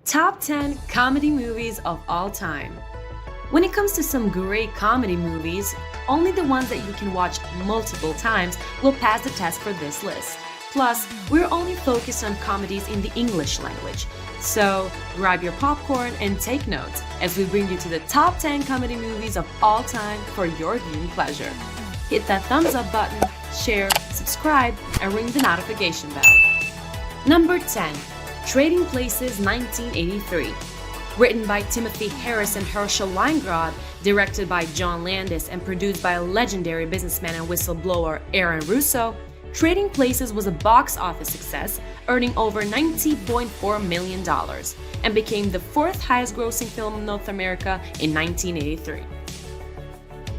Top 10 Comedy Movies of All Time. When it comes to some great comedy movies, only the ones that you can watch multiple times will pass the test for this list. Plus, we're only focused on comedies in the English language. So, grab your popcorn and take notes as we bring you to the top 10 comedy movies of all time for your viewing pleasure. Hit that thumbs up button, share, subscribe, and ring the notification bell. Number 10. Trading Places 1983. Written by Timothy Harris and Herschel Weingrod, directed by John Landis, and produced by legendary businessman and whistleblower Aaron Russo, Trading Places was a box office success, earning over $90.4 million, and became the fourth highest grossing film in North America in 1983.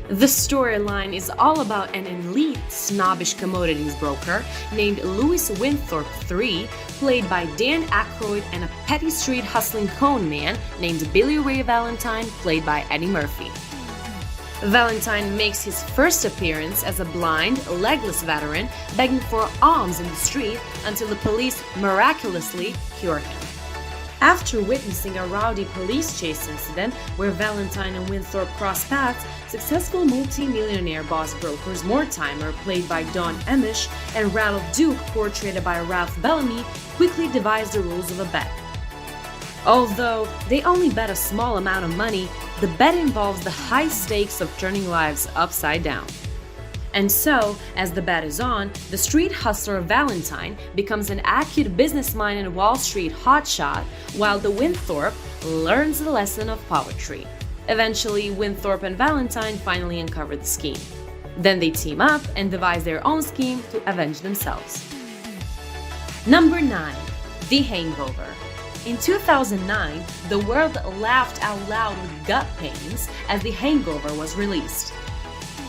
The storyline is all about an elite, snobbish commodities broker named Louis Winthorpe III, played by Dan Aykroyd, and a petty street hustling con man named Billy Ray Valentine, played by Eddie Murphy. Valentine makes his first appearance as a blind, legless veteran begging for alms in the street until the police miraculously cure him. After witnessing a rowdy police chase incident where Valentine and Winthorpe cross paths, successful multi-millionaire boss brokers Mortimer, played by Don Emish, and Ralph Duke, portrayed by Ralph Bellamy, quickly devise the rules of a bet. Although they only bet a small amount of money, the bet involves the high stakes of turning lives upside down. And so, as the bet is on, the street hustler Valentine becomes an acute business mind and Wall Street hotshot, while the Winthorpe learns the lesson of poetry. Eventually, Winthorpe and Valentine finally uncover the scheme. Then they team up and devise their own scheme to avenge themselves. Number 9. The Hangover. In 2009, the world laughed out loud with gut pains as The Hangover was released.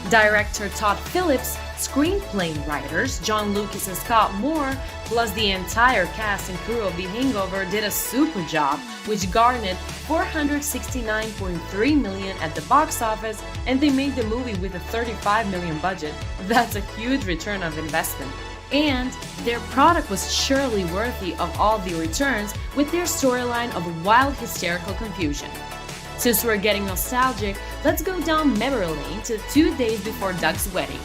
Director Todd Phillips, screenplay writers John Lucas and Scott Moore, plus the entire cast and crew of The Hangover did a super job, which garnered $469.3 million at the box office, and they made the movie with a $35 million budget. That's a huge return of investment. And their product was surely worthy of all the returns with their storyline of wild hysterical confusion. Since we're getting nostalgic, let's go down memory lane to 2 days before Doug's wedding.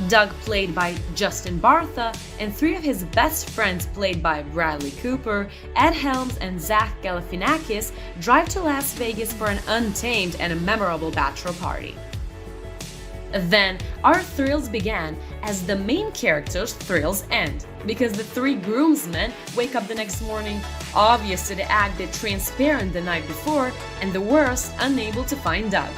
Doug, played by Justin Bartha, and three of his best friends, played by Bradley Cooper, Ed Helms, and Zach Galifianakis, drive to Las Vegas for an untamed and a memorable bachelor party. Then, our thrills began as the main character's thrills end, because the three groomsmen wake up the next morning, obvious to the acted transparent the night before, and the worst, unable to find Doug.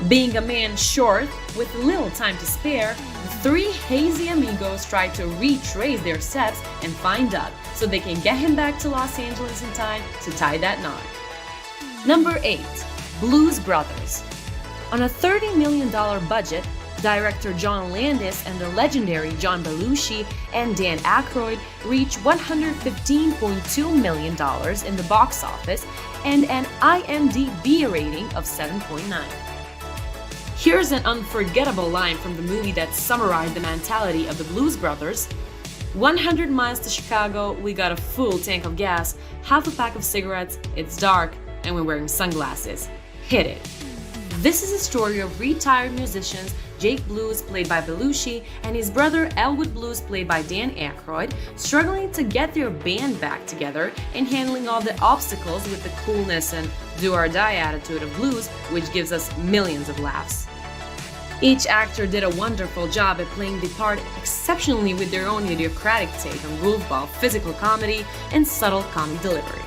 Being a man short, with little time to spare, the three hazy amigos try to retrace their steps and find Doug, so they can get him back to Los Angeles in time to tie that knot. Number 8. Blues Brothers. On a $30 million budget, director John Landis and the legendary John Belushi and Dan Aykroyd reached $115.2 million in the box office and an IMDb rating of 7.9. Here's an unforgettable line from the movie that summarized the mentality of the Blues Brothers. 100 miles to Chicago, we got a full tank of gas, half a pack of cigarettes, it's dark, and we're wearing sunglasses. Hit it. This is a story of retired musicians Jake Blues, played by Belushi, and his brother Elwood Blues, played by Dan Aykroyd, struggling to get their band back together and handling all the obstacles with the coolness and do-or-die attitude of blues, which gives us millions of laughs. Each actor did a wonderful job at playing the part exceptionally with their own idiosyncratic take on goofball physical comedy and subtle comic delivery.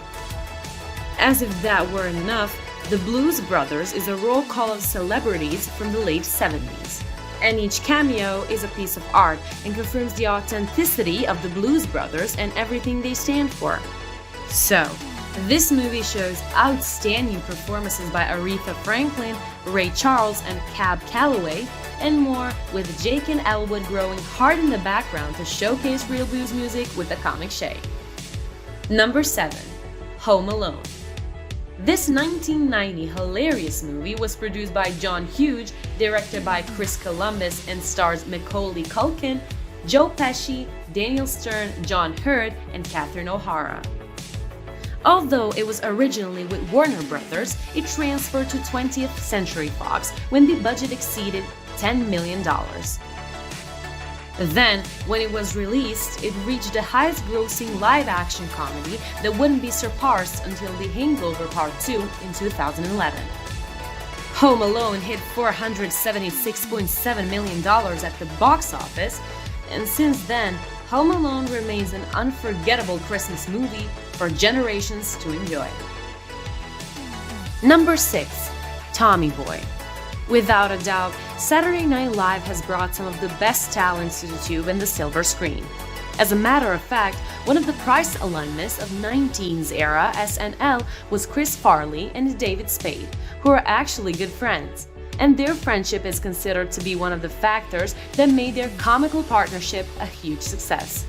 As if that weren't enough, the Blues Brothers is a roll call of celebrities from the late 70s, and each cameo is a piece of art and confirms the authenticity of the Blues Brothers and everything they stand for. So, this movie shows outstanding performances by Aretha Franklin, Ray Charles, and Cab Calloway, and more, with Jake and Elwood growing hard in the background to showcase real blues music with a comic shade. Number 7. Home Alone. This 1990 hilarious movie was produced by John Hughes, directed by Chris Columbus, and stars Macaulay Culkin, Joe Pesci, Daniel Stern, John Hurt, and Catherine O'Hara. Although it was originally with Warner Brothers, it transferred to 20th Century Fox when the budget exceeded $10 million. Then, when it was released, it reached the highest-grossing live-action comedy that wouldn't be surpassed until The Hangover Part 2 in 2011. Home Alone hit $476.7 million at the box office, and since then, Home Alone remains an unforgettable Christmas movie for generations to enjoy. Number 6. Tommy Boy. Without a doubt, Saturday Night Live has brought some of the best talents to the tube and the silver screen. As a matter of fact, one of the Price alumnus of 19's era SNL was Chris Farley and David Spade, who are actually good friends. And their friendship is considered to be one of the factors that made their comical partnership a huge success.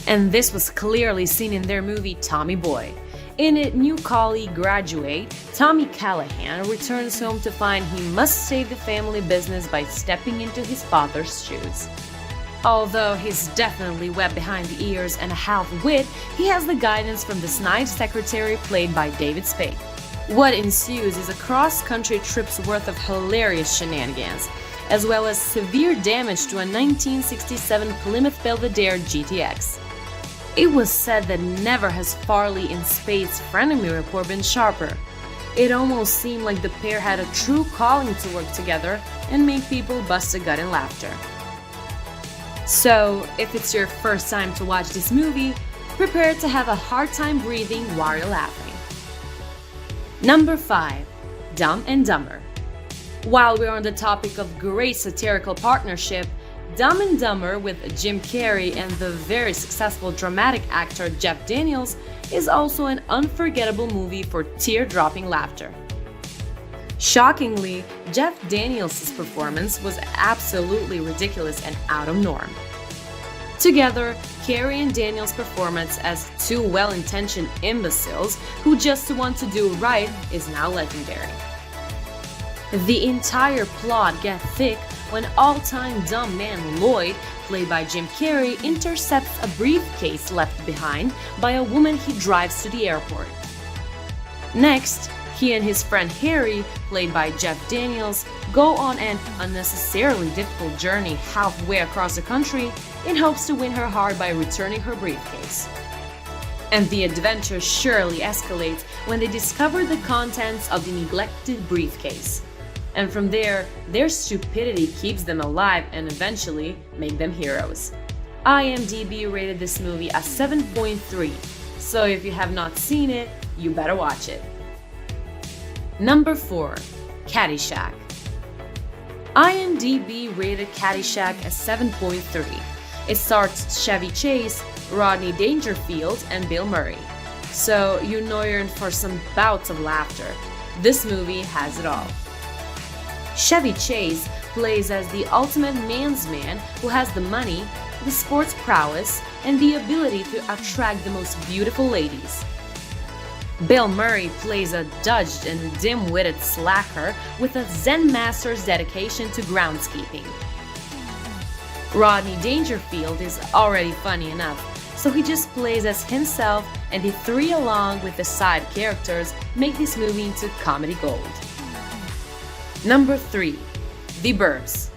And this was clearly seen in their movie Tommy Boy. In it, new colleague graduate Tommy Callahan returns home to find he must save the family business by stepping into his father's shoes. Although he's definitely wet behind the ears and a half-wit, he has the guidance from the snide secretary played by David Spade. What ensues is a cross-country trip's worth of hilarious shenanigans, as well as severe damage to a 1967 Plymouth Belvedere GTX. It was said that never has Farley and Spade's frenemy rapport been sharper. It almost seemed like the pair had a true calling to work together and make people bust a gut in laughter. So, if it's your first time to watch this movie, prepare to have a hard time breathing while you're laughing. Number 5. Dumb and Dumber. While we're on the topic of great satirical partnership, Dumb and Dumber with Jim Carrey and the very successful dramatic actor Jeff Daniels is also an unforgettable movie for tear-dropping laughter. Shockingly, Jeff Daniels' performance was absolutely ridiculous and out of norm. Together, Carrey and Daniels' performance as two well-intentioned imbeciles who just want to do right is now legendary. The entire plot gets thick when all-time dumb man Lloyd, played by Jim Carrey, intercepts a briefcase left behind by a woman he drives to the airport. Next, he and his friend Harry, played by Jeff Daniels, go on an unnecessarily difficult journey halfway across the country in hopes to win her heart by returning her briefcase. And the adventure surely escalates when they discover the contents of the neglected briefcase. And from there, their stupidity keeps them alive and eventually make them heroes. IMDb rated this movie a 7.3, so if you have not seen it, you better watch it. Number 4. Caddyshack. IMDb rated Caddyshack a 7.3. It stars Chevy Chase, Rodney Dangerfield, and Bill Murray. So you know you're in for some bouts of laughter. This movie has it all. Chevy Chase plays as the ultimate man's man who has the money, the sports prowess, and the ability to attract the most beautiful ladies. Bill Murray plays a dodged and dim-witted slacker with a Zen master's dedication to groundskeeping. Rodney Dangerfield is already funny enough, so he just plays as himself, and the three along with the side characters make this movie into comedy gold. Number 3. The Burbs.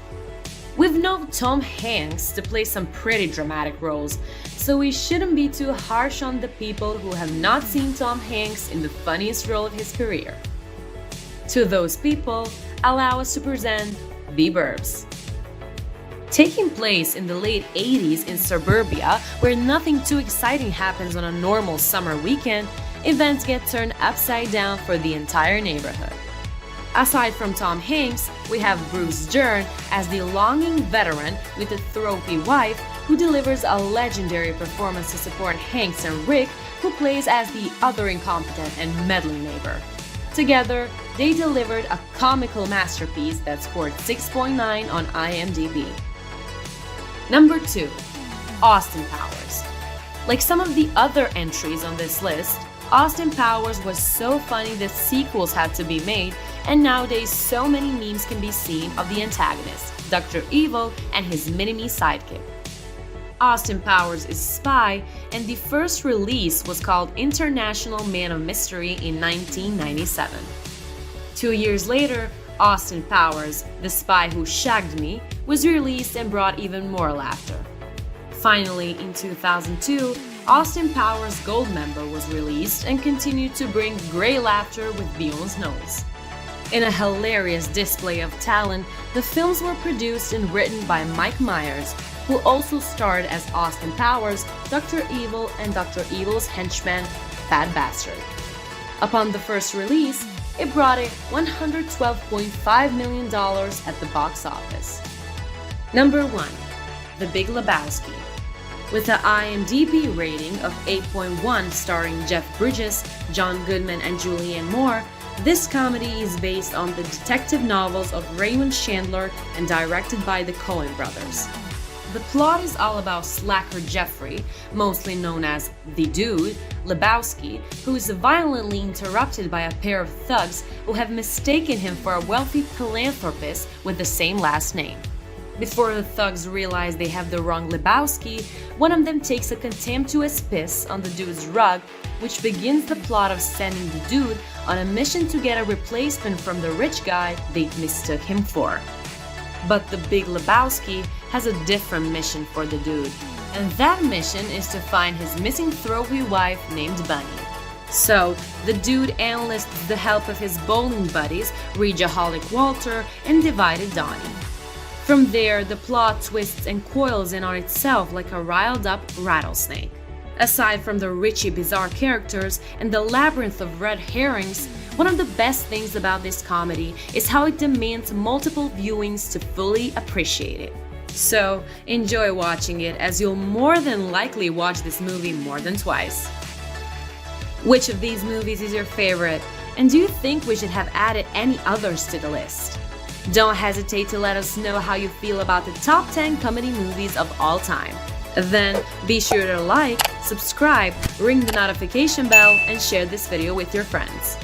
We've known Tom Hanks to play some pretty dramatic roles, so we shouldn't be too harsh on the people who have not seen Tom Hanks in the funniest role of his career. To those people, allow us to present The Burbs. Taking place in the late 80s in suburbia, where nothing too exciting happens on a normal summer weekend, events get turned upside down for the entire neighborhood. Aside from Tom Hanks, we have Bruce Dern as the longing veteran with a thropy wife who delivers a legendary performance to support Hanks, and Rick, who plays as the other incompetent and meddling neighbor. Together, they delivered a comical masterpiece that scored 6.9 on IMDb. Number 2. Austin Powers. Like some of the other entries on this list, Austin Powers was so funny that sequels had to be made, and nowadays so many memes can be seen of the antagonist, Dr. Evil, and his mini-me sidekick. Austin Powers is Spy, and the first release was called International Man of Mystery in 1997. 2 years later, Austin Powers, The Spy Who Shagged Me, was released and brought even more laughter. Finally, in 2002, Austin Powers Goldmember was released and continued to bring great laughter with Beyond's Nose. In a hilarious display of talent, the films were produced and written by Mike Myers, who also starred as Austin Powers, Dr. Evil, and Dr. Evil's henchman, Fat Bastard. Upon the first release, it brought in $112.5 million at the box office. Number 1. The Big Lebowski. With an IMDb rating of 8.1 starring Jeff Bridges, John Goodman, and Julianne Moore, this comedy is based on the detective novels of Raymond Chandler and directed by the Coen brothers. The plot is all about slacker Jeffrey, mostly known as the Dude, Lebowski, who is violently interrupted by a pair of thugs who have mistaken him for a wealthy philanthropist with the same last name. Before the thugs realize they have the wrong Lebowski, one of them takes a contemptuous piss on the dude's rug, which begins the plot of sending the dude on a mission to get a replacement from the rich guy they mistook him for. But the Big Lebowski has a different mission for the dude, and that mission is to find his missing trophy wife named Bunny. So, the dude enlists the help of his bowling buddies, Regaholic Walter and Divided Donnie. From there, the plot twists and coils in on itself like a riled-up rattlesnake. Aside from the Richie bizarre characters and the labyrinth of red herrings, one of the best things about this comedy is how it demands multiple viewings to fully appreciate it. So, enjoy watching it, as you'll more than likely watch this movie more than twice. Which of these movies is your favorite, and do you think we should have added any others to the list? Don't hesitate to let us know how you feel about the top 10 comedy movies of all time. Then, be sure to like, subscribe, ring the notification bell, and share this video with your friends.